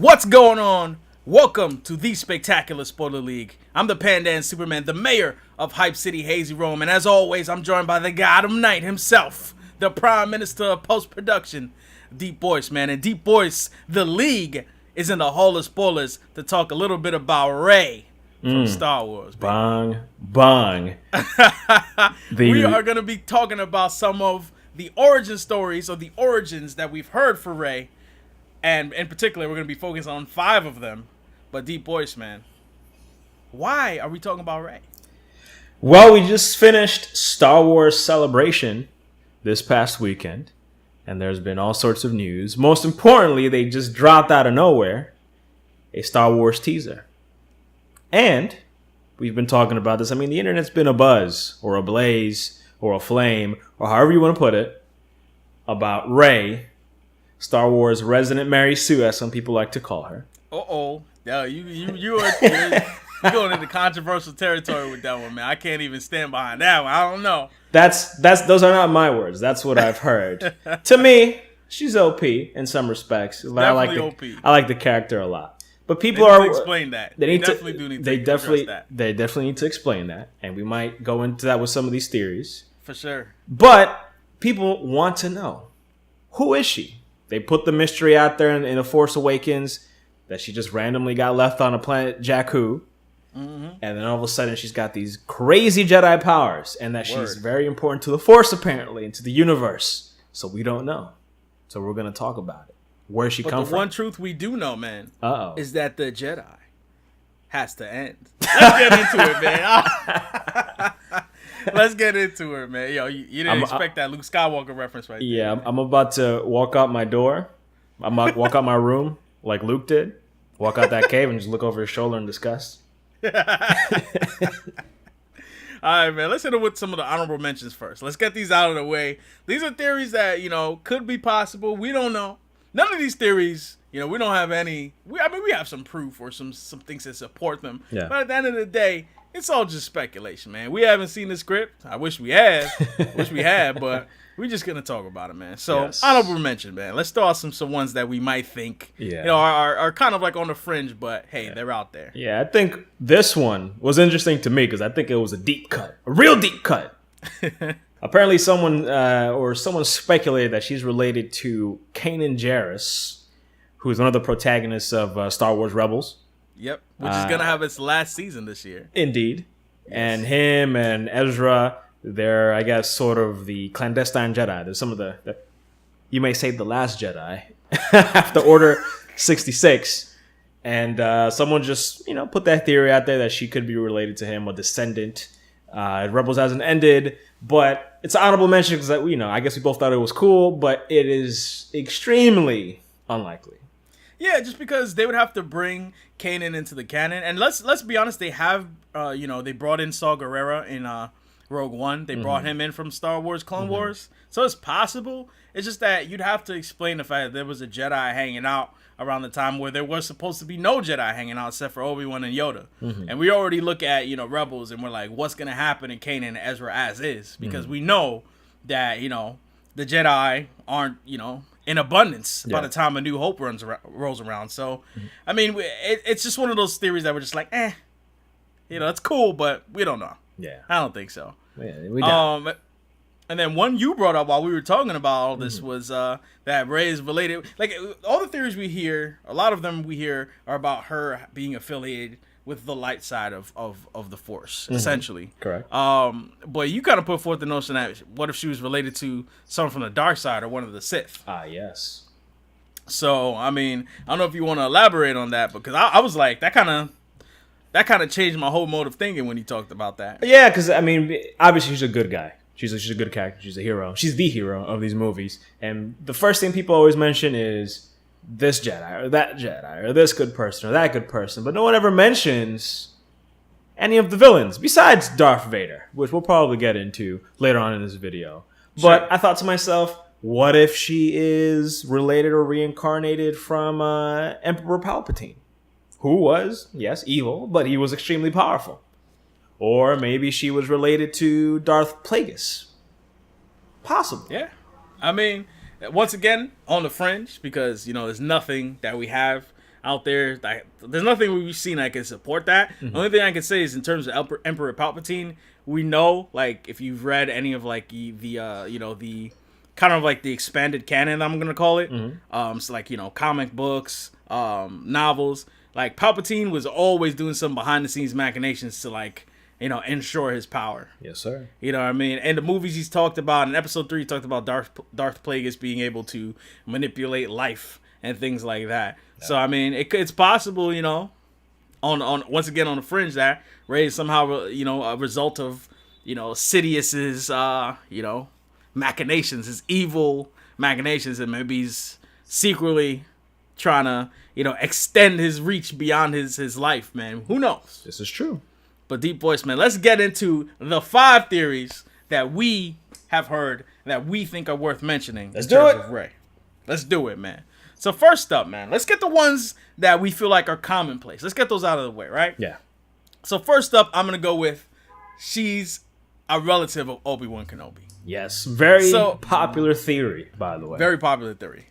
What's going on? Welcome to the Spectacular Spoiler League. I'm the Pandan Superman, the mayor of Hype City, HazyRome, and as always, I'm joined by the God of Night himself, the Prime Minister of Post-Production, DeepBoyce, man. And DeepBoyce, the League, is in the Hall of Spoilers to talk a little bit about Rey from Star Wars. Baby. Bong. We are going to be talking about some of the origin stories or the origins that we've heard for Rey. And in particular, we're going to be focused on 5 of them. But DeepBoyce, man, why are we talking about Rey? Well, we just finished Star Wars Celebration this past weekend. And there's been all sorts of news. Most importantly, they just dropped out of nowhere a Star Wars teaser. And we've been talking about this. I mean, the internet's been abuzz or ablaze or aflame or however you want to put it about Rey, Star Wars resident Mary Sue, as some people like to call her. Yeah, you're going into controversial territory with that one, man. I can't even stand behind that one. I don't know. Those are not my words. That's what I've heard. To me, she's OP in some respects. Definitely OP. I like the character a lot. But people they need to explain that. They definitely need to explain that, and we might go into that with some of these theories for sure. But people want to know, who is she? They put the mystery out there in The Force Awakens that she just randomly got left on a planet Jakku. Mm-hmm. And then all of a sudden she's got these crazy Jedi powers and that she's very important to the Force apparently and to the universe. So we don't know. So we're going to talk about it. Where she come from. The one truth we do know, man, is that the Jedi has to end. Let's get into it, man. Let's get into it, man. Yo, you didn't expect that Luke Skywalker reference right there. Yeah, I'm about to walk out my door. I'm about to walk out my room like Luke did. Walk out that cave and just look over his shoulder in disgust. All right, man. Let's hit it with some of the honorable mentions first. Let's get these out of the way. These are theories that, could be possible. We don't know. None of these theories, we don't have any. We have some proof or some things that support them. Yeah. But at the end of the day, it's all just speculation, man. We haven't seen the script. I wish we had. But we're just going to talk about it, man. So, honorable mention, man. Let's throw out some ones that we might think, are kind of like on the fringe, but hey, they're out there. Yeah, I think this one was interesting to me because I think it was a deep cut. A real deep cut. Apparently someone speculated that she's related to Kanan Jarrus, who is one of the protagonists of Star Wars Rebels. Yep, which is going to have its last season this year. Indeed. Yes. And him and Ezra, they're, I guess, sort of the clandestine Jedi. There's some of the you may say, the Last Jedi after Order 66. And someone just, put that theory out there that she could be related to him, a descendant. Rebels hasn't ended, but it's an honorable mention because, I guess we both thought it was cool, but it is extremely unlikely. Yeah, just because they would have to bring Kanan into the canon, and let's be honest, they have, they brought in Saw Gerrera in Rogue One. They brought him in from Star Wars Clone Wars, so it's possible. It's just that you'd have to explain the fact that there was a Jedi hanging out around the time where there was supposed to be no Jedi hanging out except for Obi-Wan and Yoda. And we already look at, Rebels, and we're like, what's going to happen in Kanan and Ezra as is? Because we know that, the Jedi aren't, in abundance by the time A New Hope rolls around. So, I mean, it's just one of those theories that we're just like, it's cool, but we don't know. Yeah. I don't think so. Yeah, we don't. And then one you brought up while we were talking about all this was that Rey is related. Like, all the theories we hear, a lot of them we hear are about her being affiliated with the light side of the Force, essentially. Correct. But you kind of put forth the notion that what if she was related to someone from the dark side or one of the Sith? Yes. So, I mean, I don't know if you want to elaborate on that, because I was like, that kind of changed my whole mode of thinking when you talked about that. Yeah, because, I mean, obviously she's a good guy. She's a good character. She's a hero. She's the hero of these movies. And the first thing people always mention is this Jedi or that Jedi or this good person or that good person. But no one ever mentions any of the villains besides Darth Vader, which we'll probably get into later on in this video. Sure. But I thought to myself, what if she is related or reincarnated from Emperor Palpatine, who was, yes, evil, but he was extremely powerful? Or maybe she was related to Darth Plagueis. Possible. Yeah. I mean, once again, on the fringe, because, there's nothing that we have out there. There's nothing we've seen that can support that. The only thing I can say is in terms of Emperor Palpatine, we know, like, if you've read any of like the the kind of like the expanded canon, I'm gonna call it, so like, you know, comic books, novels, like Palpatine was always doing some behind the scenes machinations to, like, you know, ensure his power. Yes, sir. You know what I mean? And the movies he's talked about, in episode 3, he talked about Darth Plagueis being able to manipulate life and things like that. Yeah. So, I mean, it's possible, you know, on once again on the fringe, that Rey is somehow, you know, a result of, you know, Sidious's, you know, machinations, his evil machinations, and maybe he's secretly trying to, you know, extend his reach beyond his life, man. Who knows? This is true. But DeepBoyce, man, let's get into the 5 theories that we have heard that we think are worth mentioning. Let's do it. Of Rey. Let's do it, man. So first up, man, let's get the ones that we feel like are commonplace. Let's get those out of the way, right? Yeah. So first up, I'm going to go with she's a relative of Obi-Wan Kenobi. Yes. Very popular theory, by the way. Very popular theory.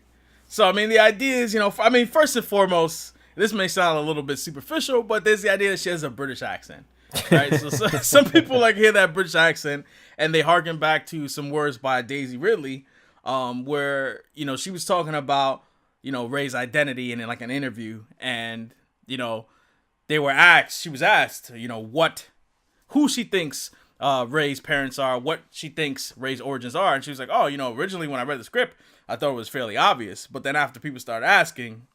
So, I mean, the idea is, you know, I mean, first and foremost, this may sound a little bit superficial, but there's the idea that she has a British accent. Right, so some people like hear that British accent and they harken back to some words by Daisy Ridley, where, you know, she was talking about, you know, Rey's identity in like an interview, and, you know, she was asked, you know, who she thinks Rey's parents are, what she thinks Rey's origins are, and she was like, oh, you know, originally when I read the script, I thought it was fairly obvious, but then after people started asking,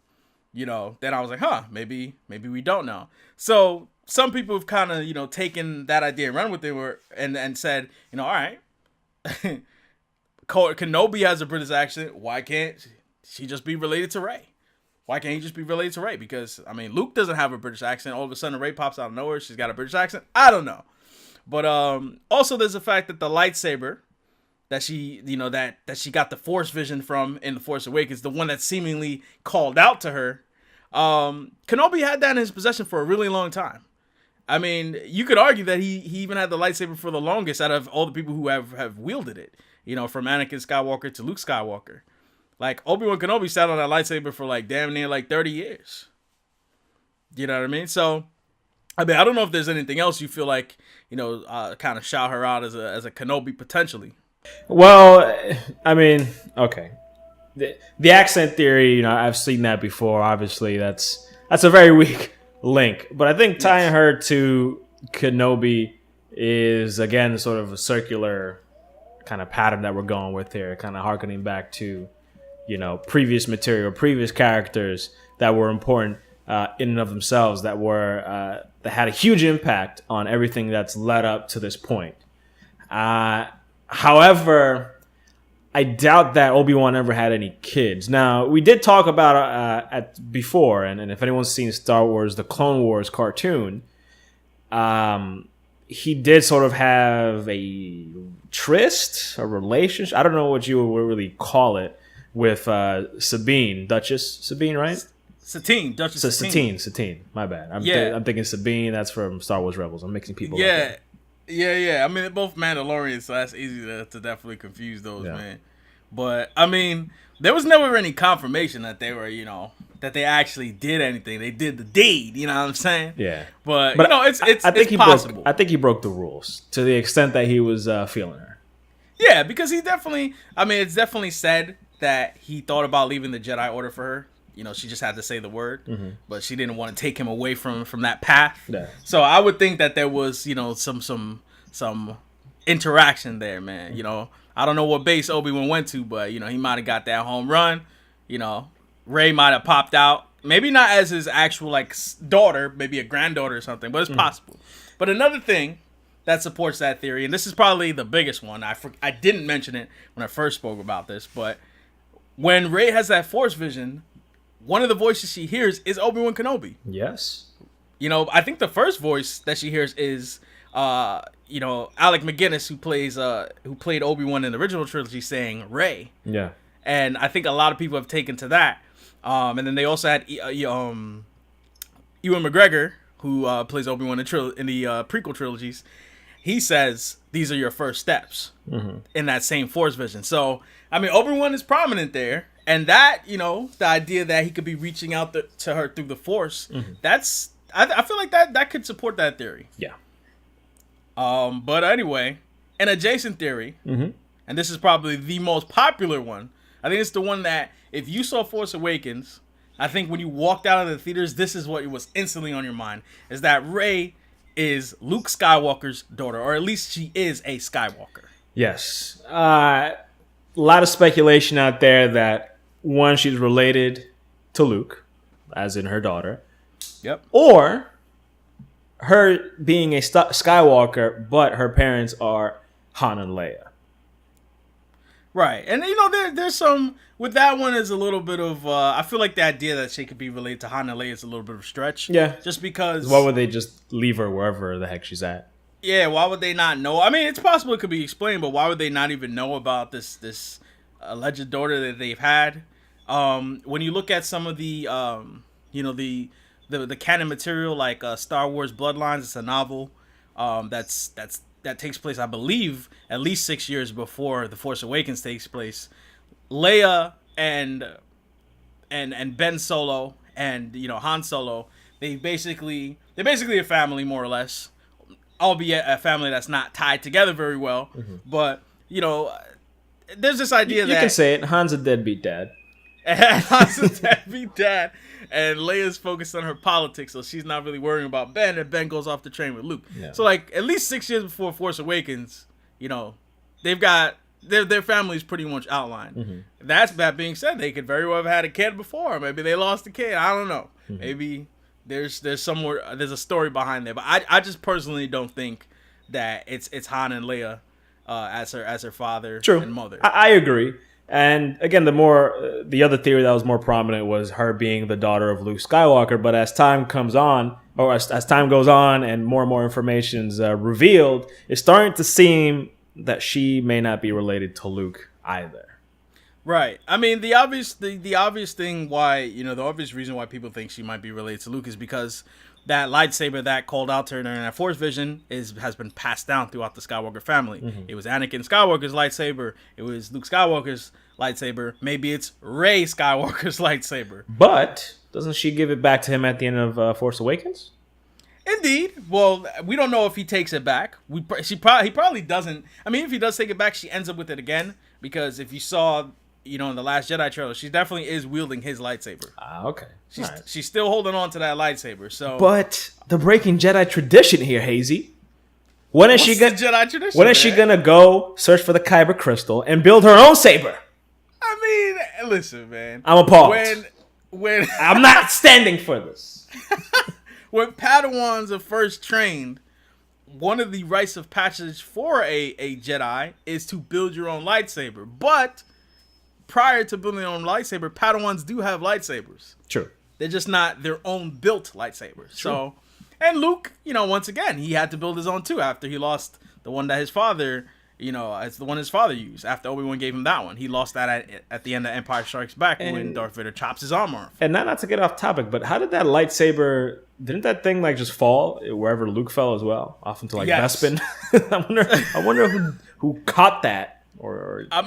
you know, then I was like, huh, maybe we don't know. So some people have kind of, you know, taken that idea and run with it and said, you know, all right, Kenobi has a British accent. Why can't she just be related to Rey? Why can't he just be related to Rey? Because, I mean, Luke doesn't have a British accent. All of a sudden, Rey pops out of nowhere. She's got a British accent. I don't know. But also there's the fact that the lightsaber that she, you know, that she got the Force vision from in The Force Awakens, the one that seemingly called out to her, Kenobi had that in his possession for a really long time. I mean, you could argue that he even had the lightsaber for the longest out of all the people who have wielded it. You know, from Anakin Skywalker to Luke Skywalker. Like, Obi-Wan Kenobi sat on that lightsaber for like damn near like 30 years. You know what I mean? So, I mean, I don't know if there's anything else you feel like, you know, kind of shout her out as a Kenobi potentially. Well, I mean, okay. The accent theory, you know, I've seen that before. Obviously, that's a very weak link. But I think tying her to Kenobi is, again, sort of a circular kind of pattern that we're going with here, kind of harkening back to, you know, previous material, previous characters that were important in and of themselves, that had a huge impact on everything that's led up to this point. However, I doubt that Obi-Wan ever had any kids. Now, we did talk about before, and if anyone's seen Star Wars, the Clone Wars cartoon, he did sort of have a tryst, a relationship. I don't know what you would really call it, with Sabine, Duchess Sabine, right? Duchess Satine. Satine. My bad. I'm thinking Sabine. That's from Star Wars Rebels. I'm mixing people up. Yeah. I mean, they're both Mandalorians, so that's easy to definitely confuse those, man. But, I mean, there was never any confirmation that they were, you know, that they actually did anything. They did the deed, you know what I'm saying? Yeah. But you know, it's possible. I think he broke the rules to the extent that he was feeling her. Yeah, because he definitely, I mean, it's definitely said that he thought about leaving the Jedi Order for her. You know, she just had to say the word, but she didn't want to take him away from that path. Yeah. So I would think that there was, you know, some interaction there, man. You know, I don't know what base Obi-Wan went to, but, you know, he might have got that home run. You know, Rey might have popped out. Maybe not as his actual, like, daughter, maybe a granddaughter or something, but it's possible. But another thing that supports that theory, and this is probably the biggest one. I didn't mention it when I first spoke about this, but when Rey has that Force vision, one of the voices she hears is Obi-Wan Kenobi. Yes. You know, I think the first voice that she hears is, you know, Alec McGuinness, who played Obi-Wan in the original trilogy, saying Rey. Yeah. And I think a lot of people have taken to that. And then they also had Ewan McGregor, who plays Obi-Wan in the prequel trilogies. He says these are your first steps in that same Force vision. So, I mean, Obi-Wan is prominent there. And that, the idea that he could be reaching out to her through the Force, that's I feel like that could support that theory. Yeah. But anyway, an adjacent theory, and this is probably the most popular one. I think it's the one that if you saw Force Awakens, I think when you walked out of the theaters, this is what was instantly on your mind, is that Rey is Luke Skywalker's daughter, or at least she is a Skywalker. Yes. A lot of speculation out there that, one, she's related to Luke, as in her daughter. Yep. Or her being a Skywalker, but her parents are Han and Leia. Right. And, there's some... With that one is a little bit of... I feel like the idea that she could be related to Han and Leia is a little bit of a stretch. Yeah. Just because... Why would they just leave her wherever the heck she's at? Yeah, why would they not know? I mean, it's possible it could be explained, but why would they not even know about this alleged daughter that they've had? When you look at some of the canon material, like Star Wars Bloodlines, it's a novel that takes place, I believe, at least 6 years before The Force Awakens takes place. Leia and Ben Solo and Han Solo, they're basically a family, more or less, albeit a family that's not tied together very well. But there's this idea that you can say it. Han's a deadbeat dad. Han's a deadbeat dad, and Leia's focused on her politics, so she's not really worrying about Ben, and Ben goes off to train with Luke. Yeah. So like at least 6 years before Force Awakens, they've got their family's pretty much outlined. That being said, they could very well have had a kid before. Maybe they lost a kid. I don't know. Maybe there's a story behind there. But I just personally don't think that it's Han and Leia as her father and mother. I agree. And again, the other theory that was more prominent was her being the daughter of Luke Skywalker. But as time comes on, or as time goes on, and more information is revealed, it's starting to seem that she may not be related to Luke either. Right. I mean, the obvious thing why, the obvious reason why people think she might be related to Luke is because that lightsaber that called out to her during that Force vision has been passed down throughout the Skywalker family. It was Anakin Skywalker's lightsaber. It was Luke Skywalker's lightsaber. Maybe it's Rey Skywalker's lightsaber. But doesn't she give it back to him at the end of Force Awakens? Indeed. Well, we don't know if he takes it back. He probably doesn't. I mean, if he does take it back, she ends up with it again. Because if you saw, in the Last Jedi trailer, she definitely is wielding his lightsaber. Okay. She's still holding on to that lightsaber. So, but the breaking Jedi tradition here, Hazy. When is she gonna go search for the Kyber crystal and build her own saber? I mean, listen, man. I'm appalled. When I'm not standing for this. When Padawans are first trained, one of the rites of passage for a Jedi is to build your own lightsaber. But prior to building your own lightsaber, Padawans do have lightsabers. True. They're just not their own built lightsabers. True. So, and Luke, once again, he had to build his own too after he lost the one that his father, it's the one his father used. After Obi-Wan gave him that one, he lost that at the end of Empire Strikes Back when Darth Vader chops his arm off. And not to get off topic, but how did that lightsaber? Didn't that thing just fall wherever Luke fell as well, off into Bespin? I wonder who caught that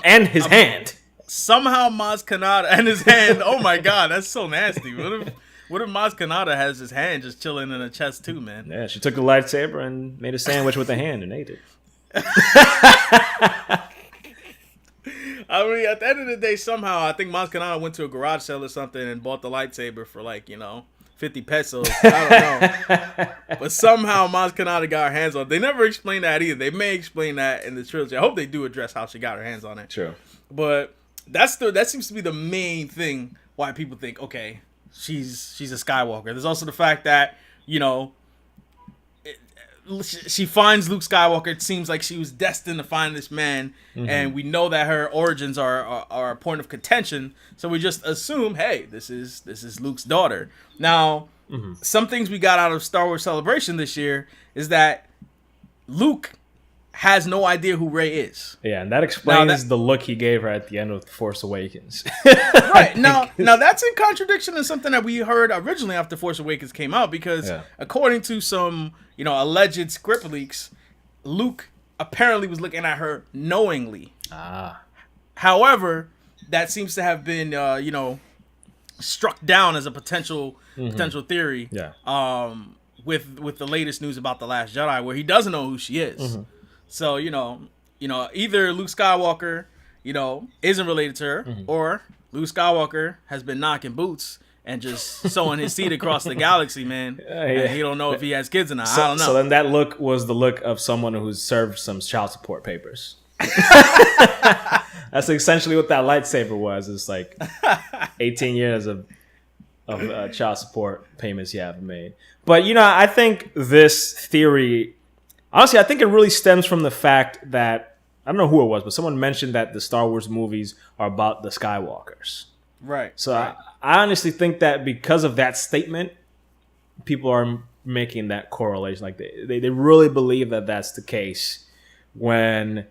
and his hand. Somehow Maz Kanata and his hand. Oh my God, that's so nasty. What if Maz Kanata has his hand just chilling in a chest too, man? Yeah, she took the lightsaber and made a sandwich with the hand and ate it. I mean, at the end of the day, somehow I think Maz Kanata went to a garage sale or something and bought the lightsaber for 50 pesos. I don't know. But somehow Maz Kanata got her hands on it. They never explained that either. They may explain that in the trilogy. I hope they do address how she got her hands on it. True. But that seems to be the main thing why people think, okay, she's a Skywalker. There's also the fact that, she finds Luke Skywalker. It seems like she was destined to find this man, and we know that her origins are a point of contention. So we just assume, hey, this is Luke's daughter. Now, some things we got out of Star Wars Celebration this year is that Luke has no idea who Rey is. Yeah, and that explains the look he gave her at the end of The Force Awakens. Right. Now that's in contradiction to something that we heard originally after Force Awakens came out, because according to some, alleged script leaks, Luke apparently was looking at her knowingly. However, that seems to have been struck down as a potential theory. Yeah. With the latest news about the Last Jedi, where he doesn't know who she is. So either Luke Skywalker isn't related to her, or Luke Skywalker has been knocking boots and just sowing his seed across the galaxy, man. And he don't know if he has kids or not. I don't know. So then that look was the look of someone who's served some child support papers. That's essentially what that lightsaber was. It's like 18 years of child support payments you haven't made. But, I think this theory, honestly, I think it really stems from the fact that, I don't know who it was, but someone mentioned that the Star Wars movies are about the Skywalkers. Right. So right. I honestly think that because of that statement, people are making that correlation. Like they really believe that that's the case. When,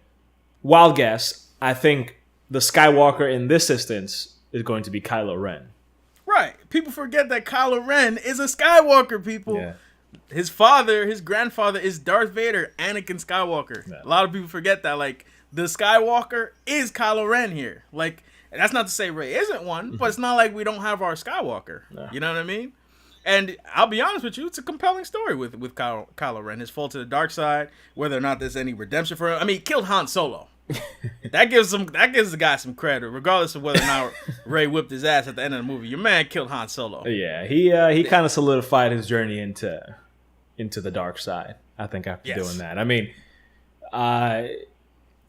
wild guess, I think the Skywalker in this instance is going to be Kylo Ren. Right. People forget that Kylo Ren is a Skywalker, people. Yeah. His grandfather is Darth Vader, Anakin Skywalker. Yeah. A lot of people forget that. Like, the Skywalker is Kylo Ren here. Like, that's not to say Rey isn't one, but it's not like we don't have our Skywalker. No. You know what I mean? And I'll be honest with you, it's a compelling story with Kylo Ren. His fall to the dark side, whether or not there's any redemption for him. I mean, he killed Han Solo. That gives the guy some credit, regardless of whether or not Rey whipped his ass at the end of the movie. Your man killed Han Solo. Yeah, he kind of solidified his journey into the dark side, I think, after doing that. I mean,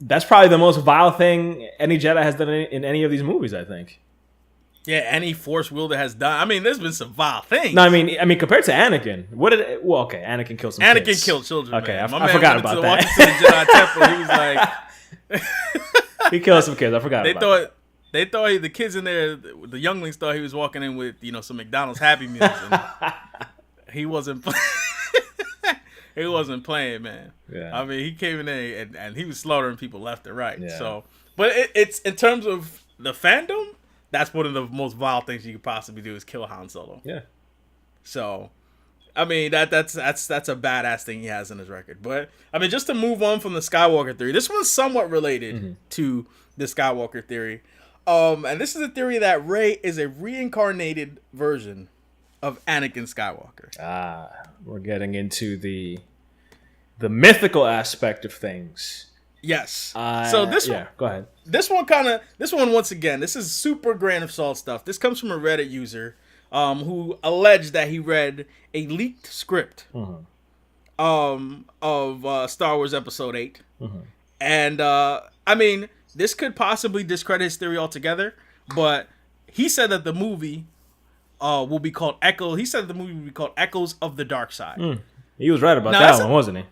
that's probably the most vile thing any Jedi has done in any of these movies, I think. Yeah, any Force wielder has done. I mean, there's been some vile things. No, I mean, compared to Anakin, Anakin killed some kids. Anakin killed children. Okay, man. I forgot about that. Walking to the Jedi Temple, he was like, he killed some kids. I forgot. They thought the kids in there, the younglings thought he was walking in with some McDonald's Happy Meals, and he wasn't. He wasn't playing, man. Yeah. I mean, he came in there and he was slaughtering people left and right. Yeah. So, but it's in terms of the fandom, that's one of the most vile things you could possibly do is kill Han Solo. Yeah. So, I mean that's a badass thing he has in his record. But I mean, just to move on from the Skywalker theory, this one's somewhat related to the Skywalker theory, and this is a theory that Rey is a reincarnated version of Anakin Skywalker. We're getting into the mythical aspect of things. Yes. So this one, go ahead. This one once again, this is super grain of salt stuff. This comes from a Reddit user who alleged that he read a leaked script of Star Wars Episode 8. And I mean, this could possibly discredit his theory altogether, but he said that the movie will be called Echo. He said the movie will be called Echoes of the Dark Side. He was right about that one, wasn't he?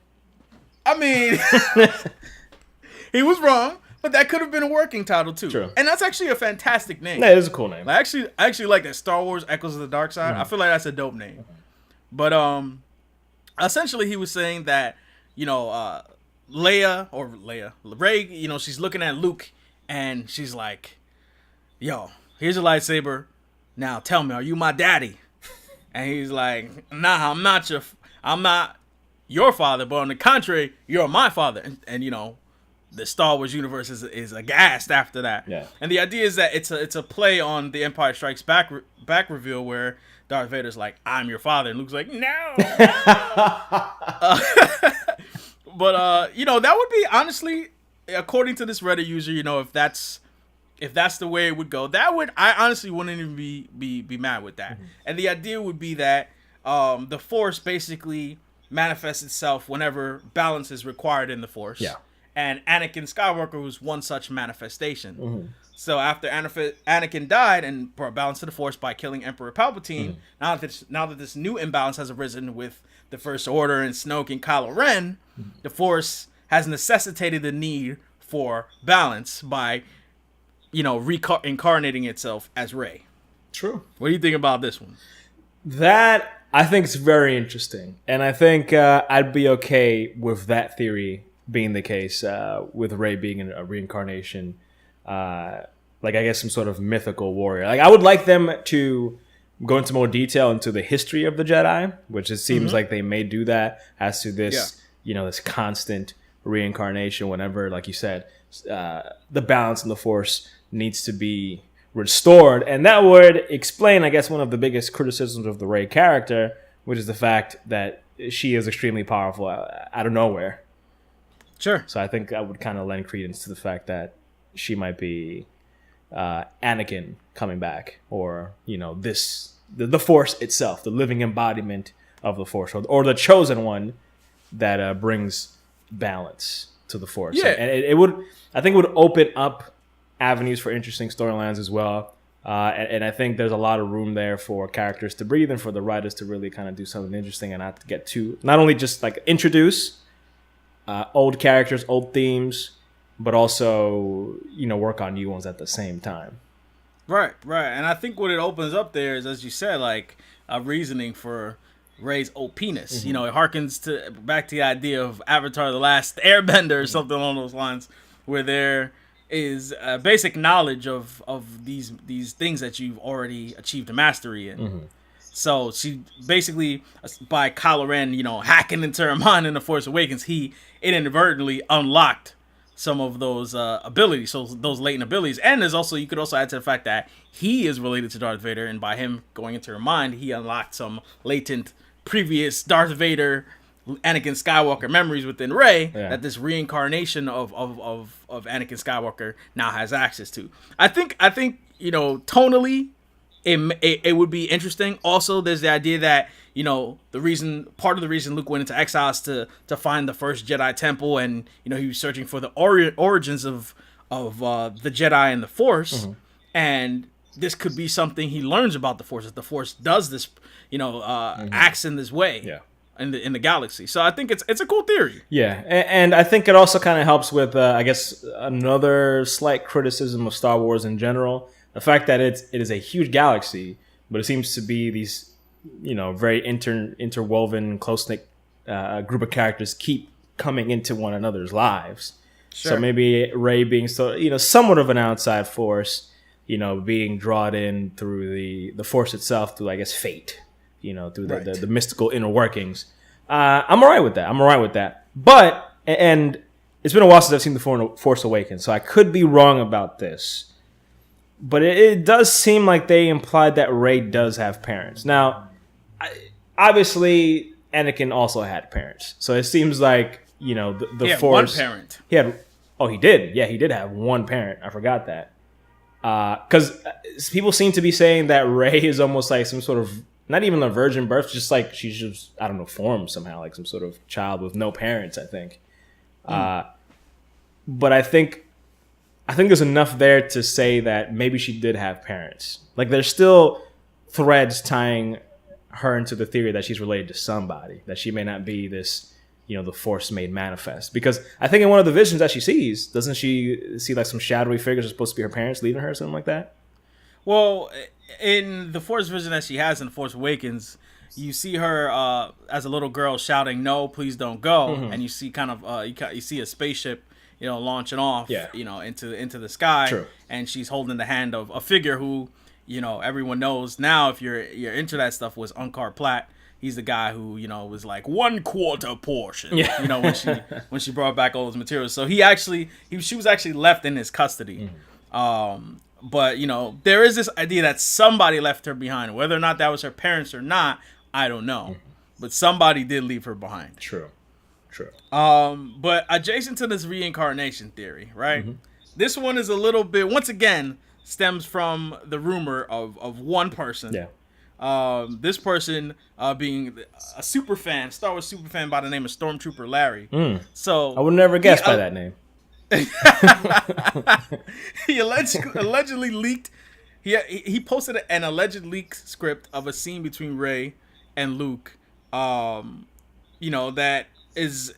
I mean, he was wrong, but that could have been a working title too. True. And that's actually a fantastic name. Yeah, it is a cool name. I actually like that, Star Wars Echoes of the Dark Side. I feel like that's a dope name. But essentially he was saying that, Rey, she's looking at Luke and she's like, "Yo, here's a lightsaber. Now tell me, are you my daddy?" And he's like, "Nah, I'm not your father, but on the contrary, you're my father." And the Star Wars universe is aghast after that. Yeah. And the idea is that it's a play on the Empire Strikes Back reveal where Darth Vader's like, "I'm your father," and Luke's like, "No." But that would be, honestly, according to this Reddit user, if that's the way it would go, I honestly wouldn't even be mad with that. And the idea would be that the Force basically manifests itself whenever balance is required in the Force. Yeah. And Anakin Skywalker was one such manifestation. So after Anakin died and brought balance to the Force by killing Emperor Palpatine, now that this new imbalance has arisen with the First Order and Snoke and Kylo Ren, the Force has necessitated the need for balance by reincarnating itself as Rey. True. What do you think about this one? That, I think, is very interesting. And I think I'd be okay with that theory being the case, with Rey being a reincarnation, I guess some sort of mythical warrior. Like, I would like them to go into more detail into the history of the Jedi, which it seems like they may do that, as to this, this constant reincarnation, whenever, like you said, the balance in the Force needs to be restored. And that would explain, I guess, one of the biggest criticisms of the Rey character, which is the fact that she is extremely powerful out of nowhere. Sure. So I think I would kind of lend credence to the fact that she might be Anakin coming back, or the Force itself, the living embodiment of the Force, or the chosen one that brings balance to the Force. Yeah. And I think it would open up avenues for interesting storylines as well. And I think there's a lot of room there for characters to breathe and for the writers to really kind of do something interesting and not only just like introduce old characters, old themes, but also, work on new ones at the same time. Right. And I think what it opens up there is, as you said, like a reasoning for Rey's OPness. Mm-hmm. It harkens back to the idea of Avatar: The Last Airbender or something along those lines, where there is a basic knowledge of these things that you've already achieved a mastery in. Mm-hmm. So she basically, by Kylo Ren, hacking into her mind in The Force Awakens, he inadvertently unlocked some of those abilities, so those latent abilities. And you could also add to the fact that he is related to Darth Vader, and by him going into her mind, he unlocked some latent previous Darth Vader, Anakin Skywalker memories within Rey that this reincarnation of Anakin Skywalker now has access to. I think tonally, it would be interesting. Also, there's the idea that part of the reason Luke went into exile is to find the first Jedi temple, and he was searching for the origins of the Jedi and the Force, and this could be something he learns about the Force. That the Force does this, acts in this way. In the galaxy. So I think it's a cool theory. Yeah, and I think it also kind of helps with, I guess, another slight criticism of Star Wars in general. The fact that it is a huge galaxy, but it seems to be these, very interwoven, close-knit group of characters keep coming into one another's lives. Sure. So maybe Rey being somewhat of an outside force, being drawn in through the Force itself, through, I guess, fate. Through the mystical inner workings. I'm all right with that. But, and it's been a while since I've seen The Force Awakens, so I could be wrong about this. But it does seem like they implied that Rey does have parents. Now, obviously, Anakin also had parents. So it seems like, the Force... He had one parent. He did. Yeah, he did have one parent. I forgot that. Because people seem to be saying that Rey is almost like some sort of... Not even a virgin birth, just like she's just, I don't know, formed somehow, like some sort of child with no parents, I think. But I think there's enough there to say that maybe she did have parents. Like, there's still threads tying her into the theory that she's related to somebody, that she may not be this, the Force made manifest. Because I think in one of the visions that she sees, doesn't she see like some shadowy figures are supposed to be her parents leaving her or something like that? Well, in the Force vision that she has in The Force Awakens, you see her as a little girl shouting, "No, please don't go!" And you see kind of you see a spaceship, launching off, into the sky. True. And she's holding the hand of a figure who, everyone knows now, if you're into that stuff, was Unkar Platt. He's the guy who was like 1/4 portion. Yeah. when she brought back all those materials. So she was actually left in his custody. But, there is this idea that somebody left her behind. Whether or not that was her parents or not, I don't know. But somebody did leave her behind. True. But adjacent to this reincarnation theory, right? This one is a little bit, once again, stems from the rumor of one person. Yeah. This person being a super fan, Star Wars super fan by the name of Stormtrooper Larry. So I would never guess by that name. He allegedly leaked. He posted an alleged leaked script of a scene between Rey and Luke. That was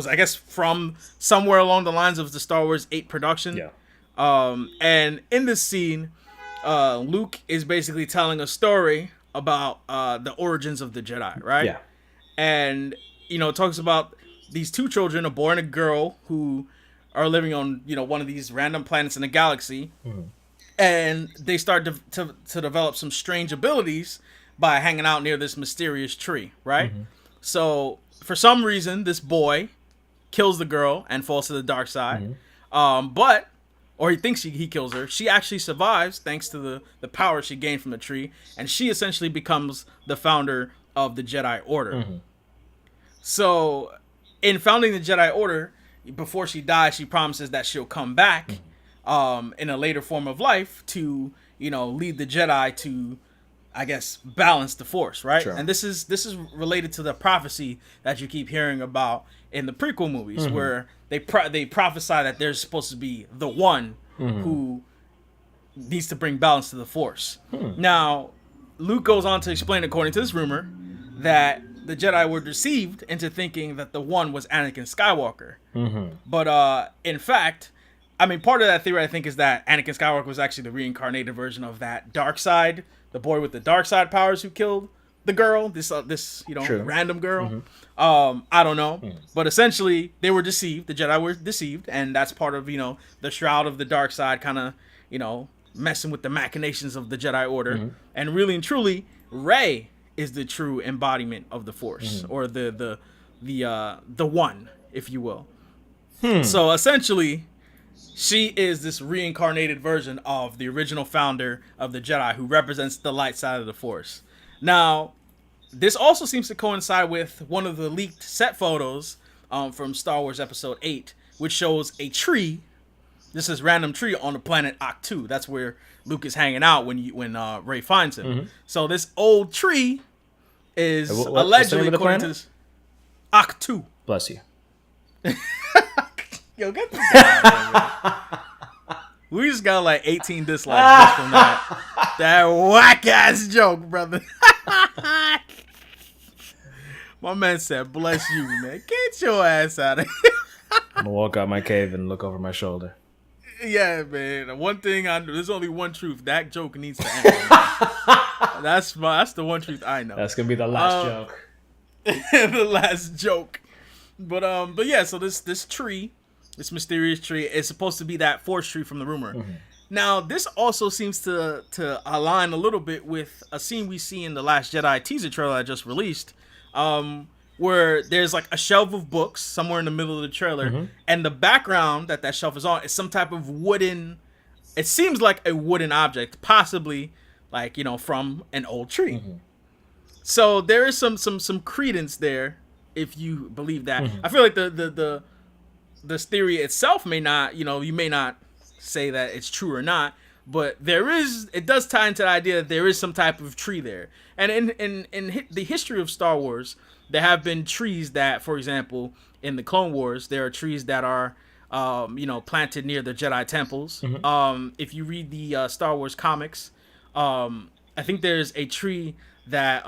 I guess from somewhere along the lines of the Star Wars 8 production. Yeah. And in this scene, Luke is basically telling a story about the origins of the Jedi, right? Yeah. And it talks about these two children, a boy and a girl, who are living on one of these random planets in the galaxy, and they start to develop some strange abilities by hanging out near this mysterious tree, right? So for some reason, this boy kills the girl and falls to the dark side. Or he thinks he kills her. She actually survives thanks to the power she gained from the tree, and she essentially becomes the founder of the Jedi Order. So, in founding the Jedi Order, before she dies, she promises that she'll come back in a later form of life to, lead the Jedi to, I guess, balance the Force, right? Sure. And this is related to the prophecy that you keep hearing about in the prequel movies, where they prophesy that there's supposed to be the one who needs to bring balance to the Force. Now, Luke goes on to explain, according to this rumor, that the Jedi were deceived into thinking that the one was Anakin Skywalker. But in fact, I mean, part of that theory, I think, is that Anakin Skywalker was actually the reincarnated version of that dark side, the boy with the dark side powers who killed the girl, this random girl. I don't know. But essentially, they were deceived. The Jedi were deceived, and that's part of, the shroud of the dark side kind of, messing with the machinations of the Jedi Order. And really and truly, Rey is the true embodiment of the Force, or the one, if you will. So essentially, she is this reincarnated version of the original founder of the Jedi, who represents the light side of the Force. Now, this also seems to coincide with one of the leaked set photos from Star Wars Episode 8, which shows a tree. This is random tree on the planet Ahch-To. That's where Luke is hanging out when Rey finds him. So this old tree is allegedly, according to this, Ahch-To. Bless you. Yo, get the guy. We just got like 18 dislikes just from that whack ass joke, brother. My man said, "Bless you, man. Get your ass out of here." I'm gonna walk out my cave and look over my shoulder. Yeah, man. One thing I know, there's only one truth. That joke needs to end. That's the one truth I know. That's gonna be the last joke. The last joke. But yeah. So this tree, this mysterious tree, is supposed to be that Force tree from the rumor. Now, this also seems to align a little bit with a scene we see in the Last Jedi teaser trailer I just released, where there's like a shelf of books somewhere in the middle of the trailer, and the background that shelf is on is some type of wooden. It seems like a wooden object, possibly like from an old tree. So there is some credence there if you believe that. I feel like this theory itself may not, you may not say that it's true or not, but it does tie into the idea that there is some type of tree there. And in the history of Star Wars, there have been trees that, for example, in the Clone Wars, there are trees that are planted near the Jedi temples. If you read the Star Wars comics, I think there's a tree that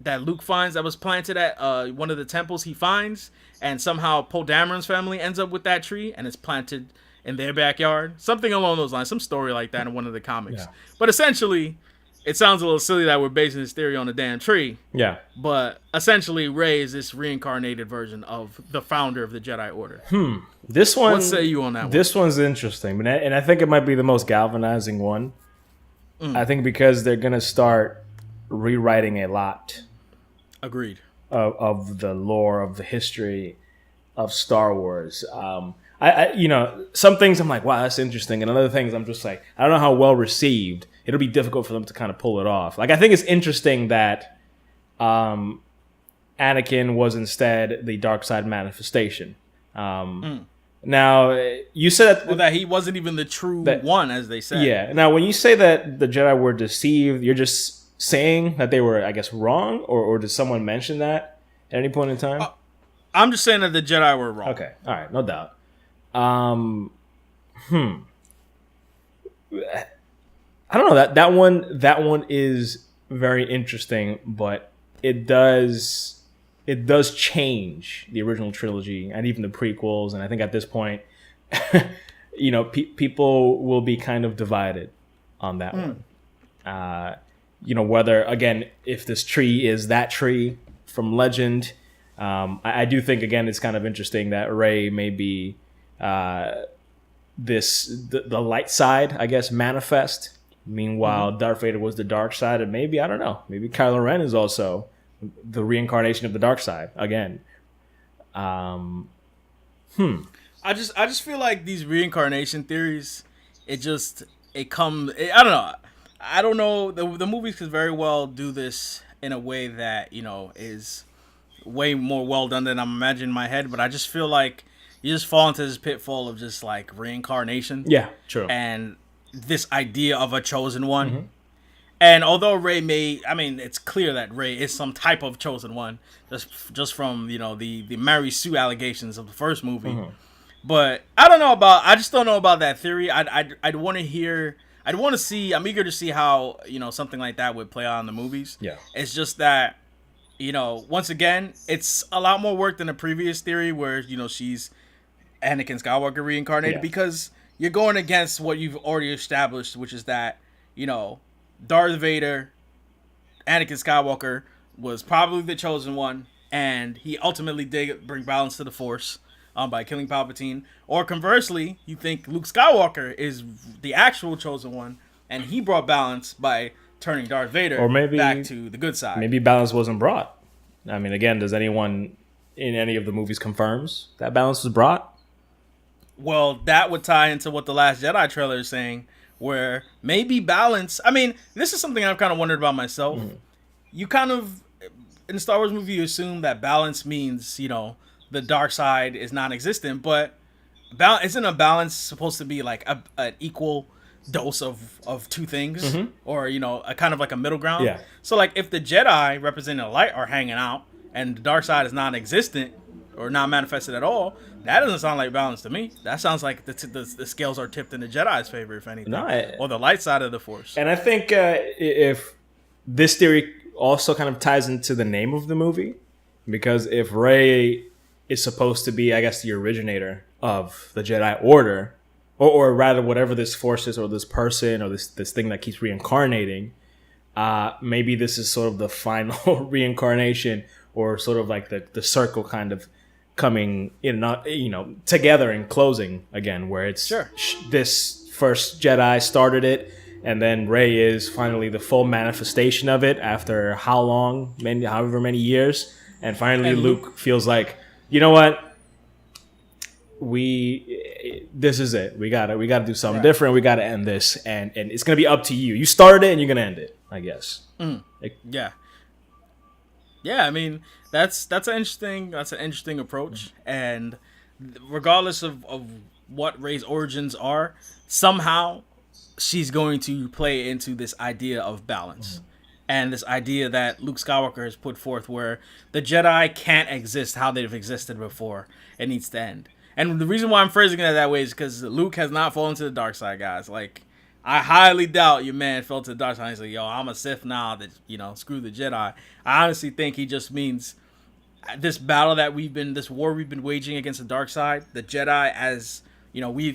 Luke finds that was planted at one of the temples he finds, and somehow Poe Dameron's family ends up with that tree, and it's planted in their backyard. Something along those lines. Some story like that in one of the comics. Yeah. But essentially, it sounds a little silly that we're basing this theory on a damn tree. Yeah. But essentially, Rey is this reincarnated version of the founder of the Jedi Order. This one. What say you on that one? This one's interesting, and I think it might be the most galvanizing one. I think because they're gonna start rewriting a lot. Agreed. Of the lore, of the history of Star Wars. I some things I'm like, wow, that's interesting, and other things I'm just like, I don't know how well received. It'll be difficult for them to kind of pull it off. Like, I think it's interesting that Anakin was instead the dark side manifestation. Now, you said that he wasn't even the true one, as they said. Yeah. Now, when you say that the Jedi were deceived, you're just saying that they were, I guess, wrong, or did someone mention that at any point in time? I'm just saying that the Jedi were wrong. Okay. All right. No doubt. I don't know, that one is very interesting, but it does change the original trilogy and even the prequels, and I think at this point people will be kind of divided on that one. Whether, again, if this tree is that tree from legend. I do think, again, it's kind of interesting that Rey may be the light side, I guess, manifest. Meanwhile, Darth Vader was the dark side, and maybe, I don't know, maybe Kylo Ren is also the reincarnation of the dark side again. I just feel like these reincarnation theories, I don't know. I don't know. The movies could very well do this in a way that, is way more well done than I'm imagining in my head. But I just feel like you just fall into this pitfall of just like reincarnation. Yeah, true. And this idea of a chosen one. And although it's clear that Rey is some type of chosen one, just from, the Mary Sue allegations of the first movie. But I just don't know about that theory. I'd want to see, I'm eager to see how, something like that would play out in the movies. Yeah. It's just that, once again, it's a lot more work than the previous theory where, she's Anakin Skywalker reincarnated, because you're going against what you've already established, which is that, Darth Vader, Anakin Skywalker, was probably the chosen one, and he ultimately did bring balance to the Force by killing Palpatine. Or conversely, you think Luke Skywalker is the actual chosen one, and he brought balance by turning Darth Vader back to the good side. Maybe balance wasn't brought. I mean, again, does anyone in any of the movies confirms that balance was brought? Well, that would tie into what the Last Jedi trailer is saying, where maybe balance... I mean, this is something I've kind of wondered about myself. You kind of, in the Star Wars movie, you assume that balance means, the dark side is non-existent, but isn't a balance supposed to be like an equal dose of two things? Or, a kind of like a middle ground? Yeah. So, like, if the Jedi representing the light are hanging out, and the dark side is non-existent, or not manifested at all, that doesn't sound like balance to me. That sounds like the scales are tipped in the Jedi's favor, if anything. Or the light side of the Force. And I think if this theory also kind of ties into the name of the movie, because if Rey is supposed to be, I guess, the originator of the Jedi Order, or rather whatever this force is, or this person, or this thing that keeps reincarnating, maybe this is sort of the final reincarnation, or sort of like the circle kind of coming in, together and closing again, where it's this first Jedi started it, and then Rey is finally the full manifestation of it after however many years, and finally Luke feels like, you know what, this is it. We gotta do something different. We gotta end this, and it's gonna be up to you. You started it, and you're gonna end it, I guess. Yeah, I mean, that's an interesting approach, and regardless of what Rey's origins are, somehow she's going to play into this idea of balance, and this idea that Luke Skywalker has put forth, where the Jedi can't exist how they've existed before. It needs to end. And the reason why I'm phrasing it that way is because Luke has not fallen to the dark side, guys. Like, I highly doubt your man fell to the dark side. He's like, yo, I'm a Sith now, that, screw the Jedi. I honestly think he just means this battle that this war we've been waging against the dark side, the Jedi, as,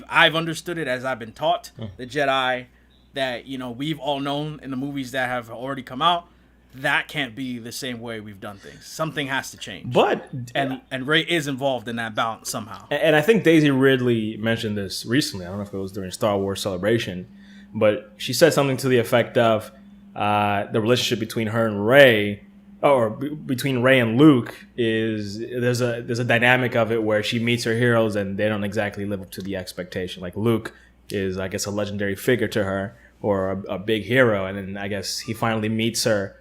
I've understood it, as I've been taught, the Jedi that, we've all known in the movies that have already come out, that can't be the same way we've done things. Something has to change. But and Rey is involved in that balance somehow. And I think Daisy Ridley mentioned this recently. I don't know if it was during Star Wars Celebration, but she said something to the effect of the relationship between her and Rey, or between Rey and Luke, is there's a dynamic of it where she meets her heroes and they don't exactly live up to the expectation. Like Luke is, I guess, a legendary figure to her, or a big hero, and then I guess he finally meets her.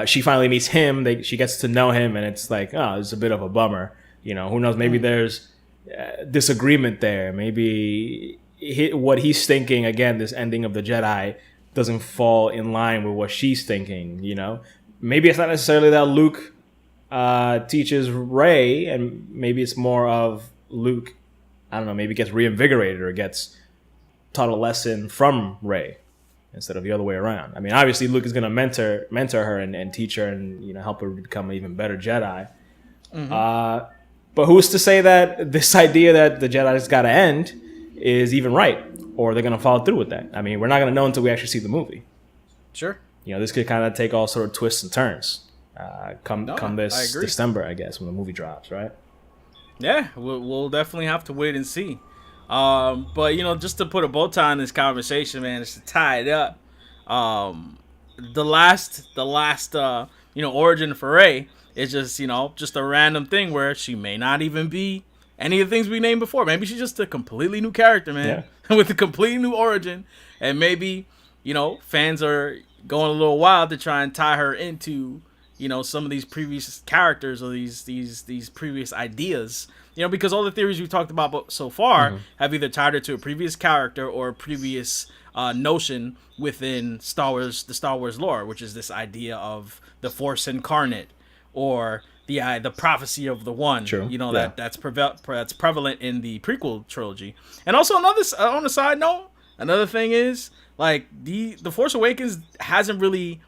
She finally meets him. She gets to know him, and it's like, oh, it's a bit of a bummer. Who knows? Maybe there's disagreement there. Maybe what he's thinking, again, this ending of the Jedi, doesn't fall in line with what she's thinking. Maybe it's not necessarily that Luke teaches Rey, and maybe it's more of Luke, I don't know, maybe gets reinvigorated or gets taught a lesson from Rey instead of the other way around. I mean, obviously Luke is going to mentor her and teach her and help her become an even better Jedi. But who's to say that this idea that the Jedi's got to end is even right, or they're going to follow through with that? I mean, we're not going to know until we actually see the movie. Sure. This could kind of take all sort of twists and turns come this December, I guess, when the movie drops, right? Yeah, we'll definitely have to wait and see. But just to put a bow tie on this conversation, man, just to tie it up. The last origin for Rey is just a random thing where she may not even be any of the things we named before. Maybe she's just a completely new character, man, with a completely new origin. And maybe, you know, fans are going a little wild to try and tie her into, you know, some of these previous characters or these previous ideas. You know, because all the theories we've talked about so far have either tied her to a previous character or a previous notion within Star Wars, the Star Wars lore, which is this idea of the Force incarnate, or the prophecy of the One. True. You know, that's prevalent in the prequel trilogy. And also on a side note, another thing is, like, the Force Awakens hasn't really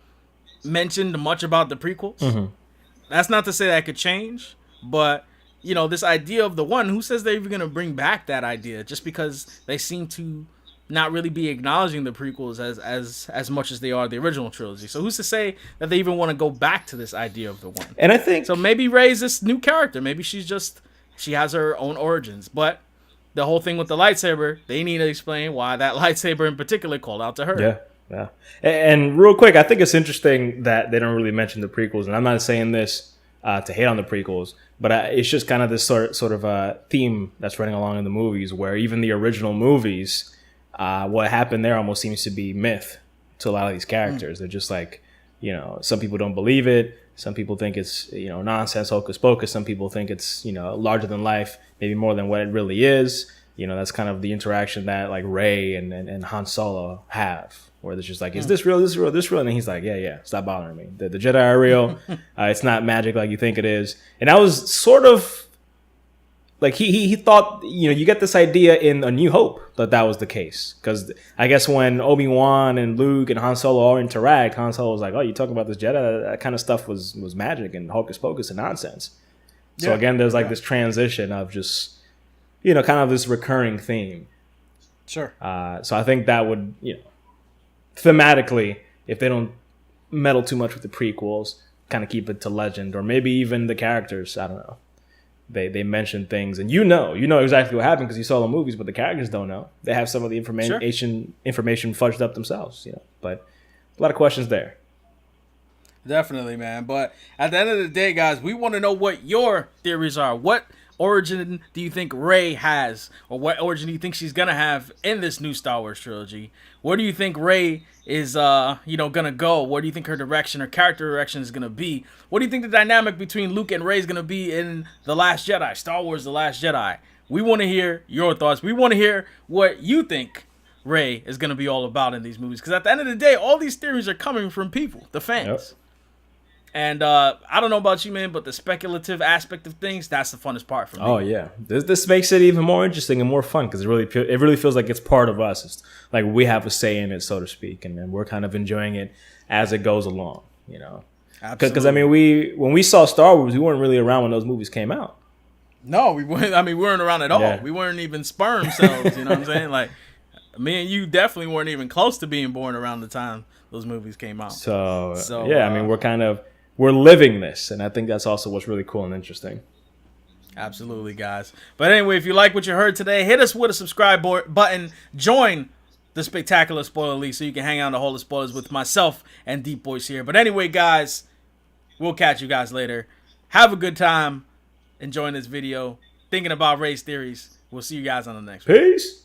mentioned much about the prequels. That's not to say that could change, but, you know, this idea of the One, who says they're even going to bring back that idea, just because they seem to not really be acknowledging the prequels as much as they are the original trilogy. So who's to say that they even want to go back to this idea of the One? And I think so. Maybe Rey's this new character. Maybe she has her own origins. But the whole thing with the lightsaber, they need to explain why that lightsaber in particular called out to her. Yeah. And real quick, I think it's interesting that they don't really mention the prequels. And I'm not saying this to hate on the prequels, but it's just kind of this sort of a theme that's running along in the movies, where even the original movies, what happened there almost seems to be myth to a lot of these characters. They're just like, you know, some people don't believe it. Some people think it's, you know, nonsense, hocus pocus. Some people think it's, you know, larger than life, maybe more than what it really is. You know, that's kind of the interaction that like Rey and Han Solo have, where it's just like, is this real? This is real? This real? And he's like, yeah, stop bothering me. The Jedi are real. It's not magic like you think it is. And I was sort of like, he thought, you know, you get this idea in A New Hope that was the case. Because I guess when Obi-Wan and Luke and Han Solo all interact, Han Solo was like, oh, you talking about this Jedi? That kind of stuff was magic and hocus pocus and nonsense. So again, there's like this transition of just, you know, kind of this recurring theme. Sure. So I think that would, you know, thematically, if they don't meddle too much with the prequels, kind of keep it to legend, or maybe even the characters, I don't know. They mention things, and you know exactly what happened because you saw the movies, but the characters don't know. They have some of the information fudged up themselves, you know. But a lot of questions there. Definitely, man. But at the end of the day, guys, we want to know what your theories are. What origin do you think Rey has, or what origin do you think she's gonna have in this new Star Wars trilogy? Where do you think Rey is gonna go? Where do you think her direction, her character direction is gonna be? What do you think the dynamic between Luke and Rey is gonna be in The Last Jedi, Star Wars The Last Jedi? We want to hear your thoughts. We want to hear what you think Rey is gonna be all about in these movies, because at the end of the day, all these theories are coming from people, the fans. Yep. And I don't know about you, man, but the speculative aspect of things, that's the funnest part for me. Oh, yeah. This makes it even more interesting and more fun, because it really feels like it's part of us. It's like we have a say in it, so to speak, and we're kind of enjoying it as it goes along, you know. Because, I mean, when we saw Star Wars, we weren't really around when those movies came out. No, we weren't around at all. Yeah. We weren't even sperm cells, you know what I'm saying? Like, me and you definitely weren't even close to being born around the time those movies came out. So yeah, I mean, we're living this, and I think that's also what's really cool and interesting. Absolutely, guys. But anyway, if you like what you heard today, hit us with a subscribe button. Join the Spectacular Spoiler League so you can hang out on the Hall of Spoilers with myself and DeepBoyce here. But anyway, guys, we'll catch you guys later. Have a good time enjoying this video, thinking about Rey's theories. We'll see you guys on the next one. Peace.